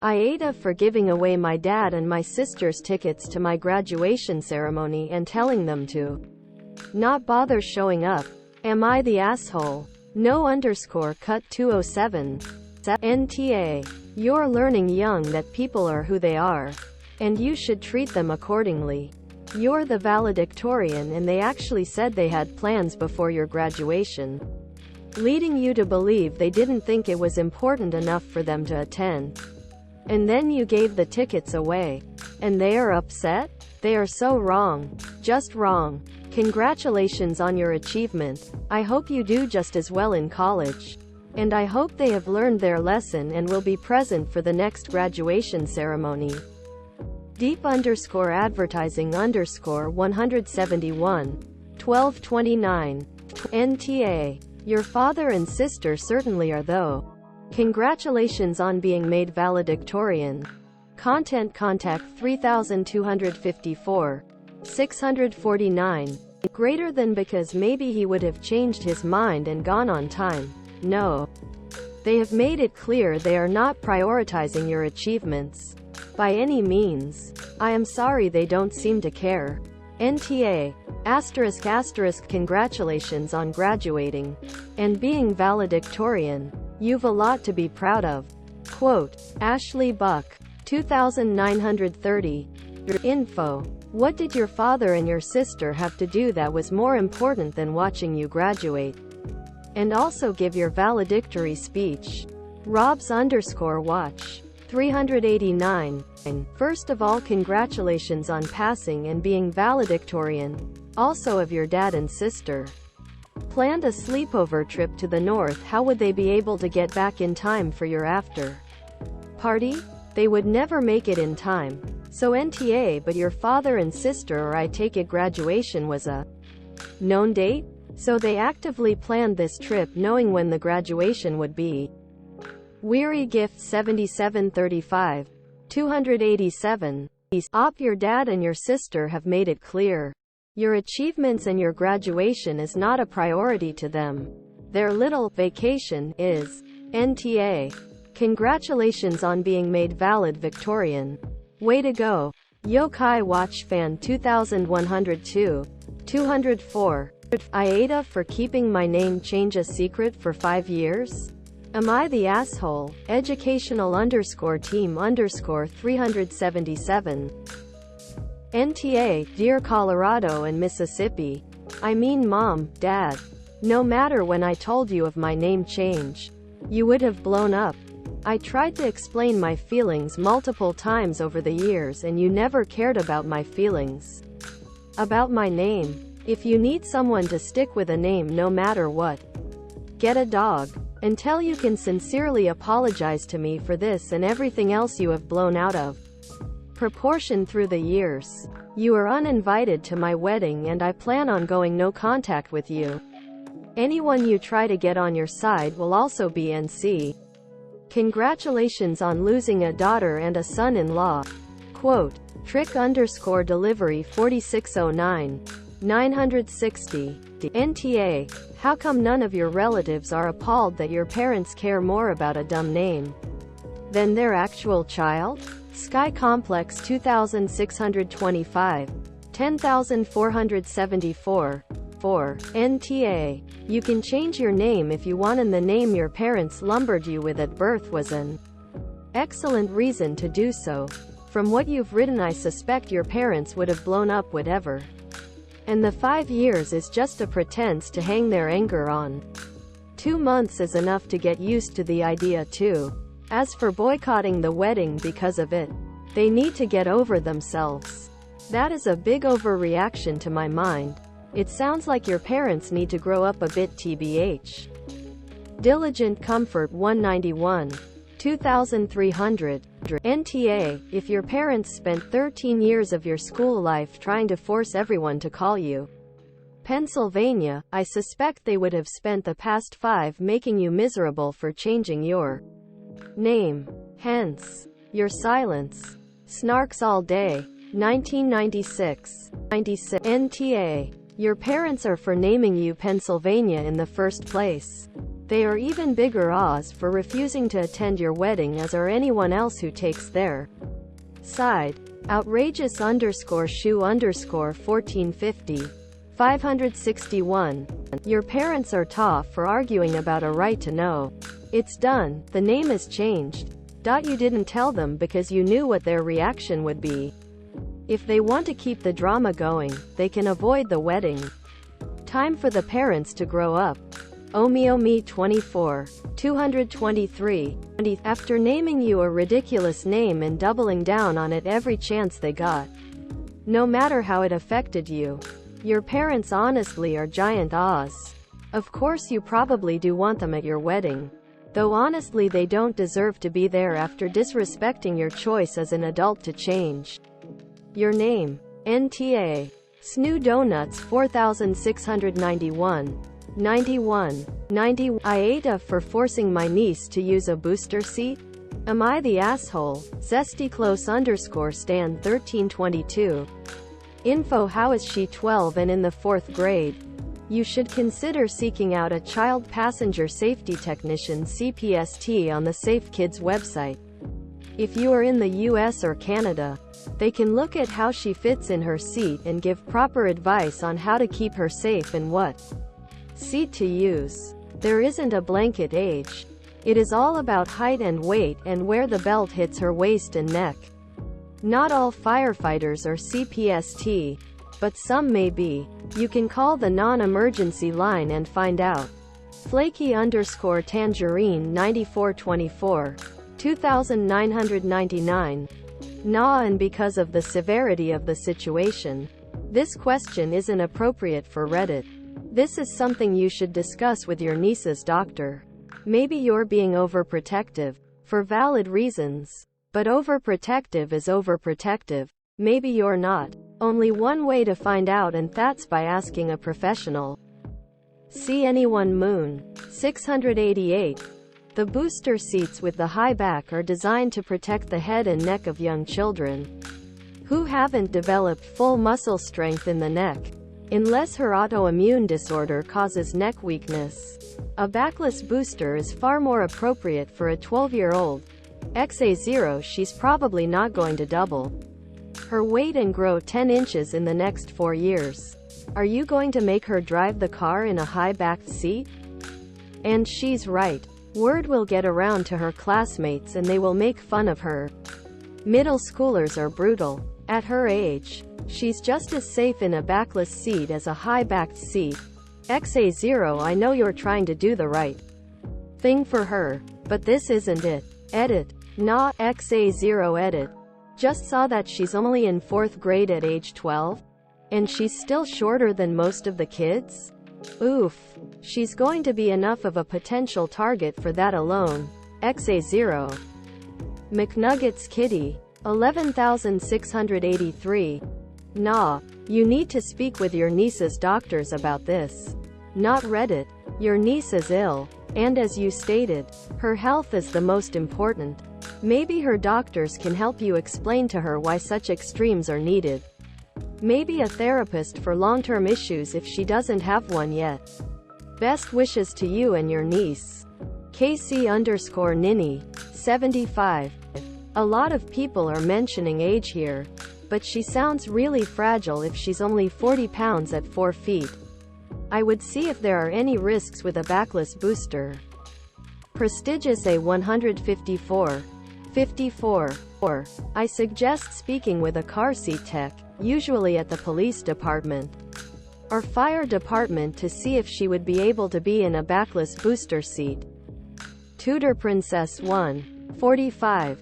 AITA for giving away my dad and my sister's tickets to my graduation ceremony and telling them to not bother showing up. Am I the asshole? No_cut 207. NTA. You're learning young that people are who they are, and you should treat them accordingly. You're the valedictorian and they actually said they had plans before your graduation, leading you to believe they didn't think it was important enough for them to attend. And then you gave the tickets away. And they are upset? They are so wrong. Just wrong. Congratulations on your achievement. I hope you do just as well in college. And I hope they have learned their lesson and will be present for the next graduation ceremony. Deep_advertising_171. 1229. NTA. Your father and sister certainly are though. Congratulations on being made valedictorian. Content contact 3254. 649. Greater than because maybe he would have changed his mind and gone on time. No. They have made it clear they are not prioritizing your achievements by any means. I am sorry they don't seem to care. NTA. **** Congratulations on graduating and being valedictorian. You've a lot to be proud of. Quote, Ashley Buck. 2930. Info. What did your father and your sister have to do that was more important than watching you graduate? And also give your valedictory speech. Robs_watch. 389. First of all, congratulations on passing and being valedictorian. Also of your dad and sister. Planned a sleepover trip to the north. How would they be able to get back in time for your after party? They would never make it in time. So NTA, but your father and sister, or I take it graduation was a known date? So they actively planned this trip knowing when the graduation would be. Weary Gift 7735. 287. Your dad and your sister have made it clear. Your achievements and your graduation is not a priority to them. Their little vacation is. NTA. Congratulations on being made valedictorian. Way to go. Yokai Watch Fan 2102. 204. AITA for keeping my name change a secret for 5 years? Am I the asshole? Educational_team_377. NTA, Dear Colorado and Mississippi. I mean Mom, Dad. No matter when I told you of my name change, you would have blown up. I tried to explain my feelings multiple times over the years and you never cared about my feelings. About my name. If you need someone to stick with a name no matter what, get a dog. Until you can sincerely apologize to me for this and everything else you have blown out of proportion through the years. You are uninvited to my wedding and I plan on going no contact with you. Anyone you try to get on your side will also be NC. Congratulations on losing a daughter and a son-in-law. Quote, Trick_delivery 4609. 960. NTA. How come none of your relatives are appalled that your parents care more about a dumb name than their actual child? Sky Complex 2625. 10474. 4. NTA. You can change your name if you want, and the name your parents lumbered you with at birth was an excellent reason to do so. From what you've written, I suspect your parents would have blown up whatever. And the 5 years is just a pretense to hang their anger on. 2 months is enough to get used to the idea too. As for boycotting the wedding because of it, they need to get over themselves. That is a big overreaction to my mind. It sounds like your parents need to grow up a bit tbh. Diligent Comfort 191. 2300. NTA. If your parents spent 13 years of your school life trying to force everyone to call you Pennsylvania, I suspect they would have spent the past 5 making you miserable for changing your name. Hence your silence. Snarks all day. 1996. 96. NTA. Your parents are for naming you Pennsylvania in the first place. They are even bigger ahs for refusing to attend your wedding, as are anyone else who takes their side. Outrageous _ shoe _ 1450. 561. Your parents are tough for arguing about a right to know. It's done, the name is changed. You didn't tell them because you knew what their reaction would be. If they want to keep the drama going, they can avoid the wedding. Time for the parents to grow up. Omi 24. 223. After naming you a ridiculous name and doubling down on it every chance they got. No matter how it affected you. Your parents honestly are giant ahs. Of course you probably do want them at your wedding. Though honestly they don't deserve to be there after disrespecting your choice as an adult to change your name. NTA. Snoo Donuts 4691. 91. 90. AITA for forcing my niece to use a booster seat? Am I the asshole? Zesty close _ Stan 1322. Info: how is she 12 and in the 4th grade? You should consider seeking out a child passenger safety technician (CPST) on the Safe Kids website. If you are in the US or Canada, they can look at how she fits in her seat and give proper advice on how to keep her safe and what seat to use. There isn't a blanket age. It is all about height and weight and where the belt hits her waist and neck. Not all firefighters are CPST, but some may be. You can call the non-emergency line and find out. Flaky _ Tangerine 9424. 2999. Nah, and because of the severity of the situation, this question isn't appropriate for Reddit. This is something you should discuss with your niece's doctor. Maybe you're being overprotective, for valid reasons. But overprotective is overprotective. Maybe you're not. Only one way to find out, and that's by asking a professional. See anyone Moon. 688. The booster seats with the high back are designed to protect the head and neck of young children who haven't developed full muscle strength in the neck, unless her autoimmune disorder causes neck weakness. A backless booster is far more appropriate for a 12-year-old. XA0. She's probably not going to double her weight and grow 10 inches in the next 4 years. Are you going to make her drive the car in a high-backed seat? And she's right. Word will get around to her classmates and they will make fun of her. Middle schoolers are brutal. At her age, she's just as safe in a backless seat as a high-backed seat. XA0. I know you're trying to do the right thing for her, but this isn't it. Edit. Nah, XA0 edit. Just saw that she's only in 4th grade at age 12? And she's still shorter than most of the kids? Oof. She's going to be enough of a potential target for that alone. XA0. McNuggets Kitty. 11683. Nah. You need to speak with your niece's doctors about this. Not Reddit. Your niece is ill. And as you stated, her health is the most important. Maybe her doctors can help you explain to her why such extremes are needed. Maybe a therapist for long-term issues if she doesn't have one yet. Best wishes to you and your niece. KC_Ninny. 75. A lot of people are mentioning age here, but she sounds really fragile if she's only 40 pounds at 4 feet. I would see if there are any risks with a backless booster. Prestigious A154. 54. I suggest speaking with a car seat tech, usually at the police department or fire department, to see if she would be able to be in a backless booster seat. Tudor Princess 1. 45.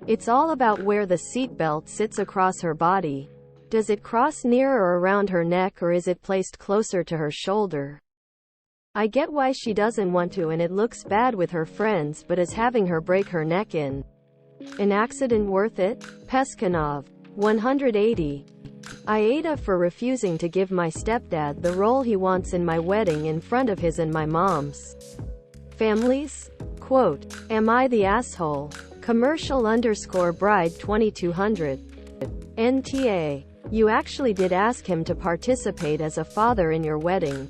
It's all about where the seatbelt sits across her body. Does it cross near or around her neck, or is it placed closer to her shoulder? I get why she doesn't want to, and it looks bad with her friends, but is having her break her neck in an accident worth it? Peskanov. 180. AITA for refusing to give my stepdad the role he wants in my wedding in front of his and my mom's families? Quote, am I the asshole? Commercial _ bride 2200. NTA. You actually did ask him to participate as a father in your wedding.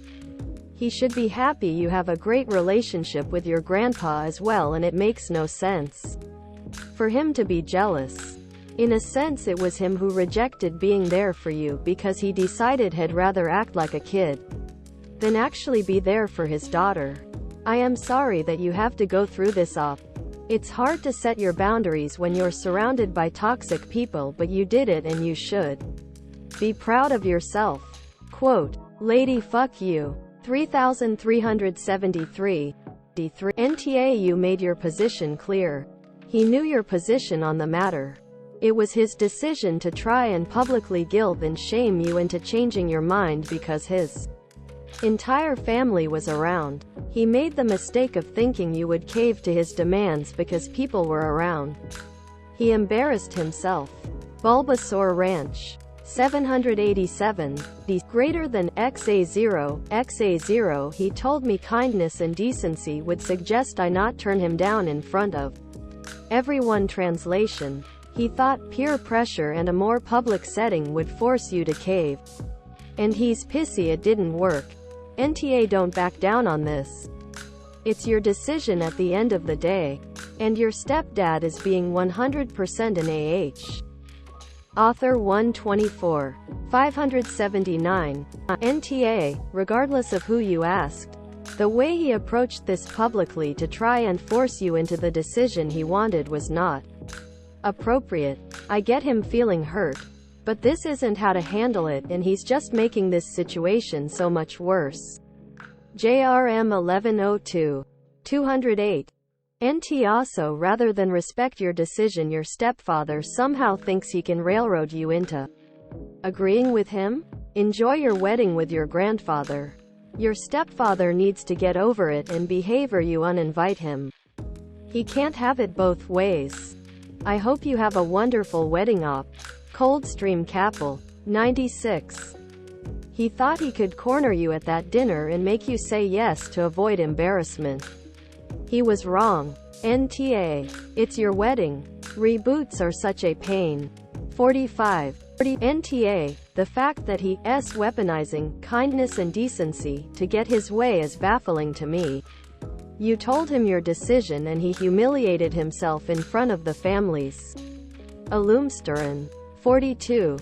He should be happy you have a great relationship with your grandpa as well, and it makes no sense for him to be jealous. In a sense it was him who rejected being there for you because he decided he'd rather act like a kid than actually be there for his daughter. I am sorry that you have to go through this op. It's hard to set your boundaries when you're surrounded by toxic people, but you did it and you should be proud of yourself. Quote, Lady fuck you. 3373. NTA, you made your position clear. He knew your position on the matter. It was his decision to try and publicly guilt and shame you into changing your mind because his entire family was around. He made the mistake of thinking you would cave to his demands because people were around. He embarrassed himself. Bulbasaur Ranch. 787. D greater than XA0, XA0. He told me kindness and decency would suggest I not turn him down in front of everyone. Translation. He thought peer pressure and a more public setting would force you to cave. And he's pissy it didn't work. NTA, don't back down on this. It's your decision at the end of the day. And your stepdad is being 100% an AH. Author 124. 579. NTA, regardless of who you asked, the way he approached this publicly to try and force you into the decision he wanted was not appropriate. I get him feeling hurt, but this isn't how to handle it, and he's just making this situation so much worse. JRM 1102. 208. NT also, rather than respect your decision, your stepfather somehow thinks he can railroad you into agreeing with him? Enjoy your wedding with your grandfather. Your stepfather needs to get over it and behave or you uninvite him. He can't have it both ways. I hope you have a wonderful wedding op. Coldstream Capel. 96. He thought he could corner you at that dinner and make you say yes to avoid embarrassment. He was wrong. NTA. It's your wedding. Reboots are such a pain. 45. NTA. The fact that he's weaponizing kindness and decency to get his way is baffling to me. You told him your decision and he humiliated himself in front of the families. Alumsteren. 42.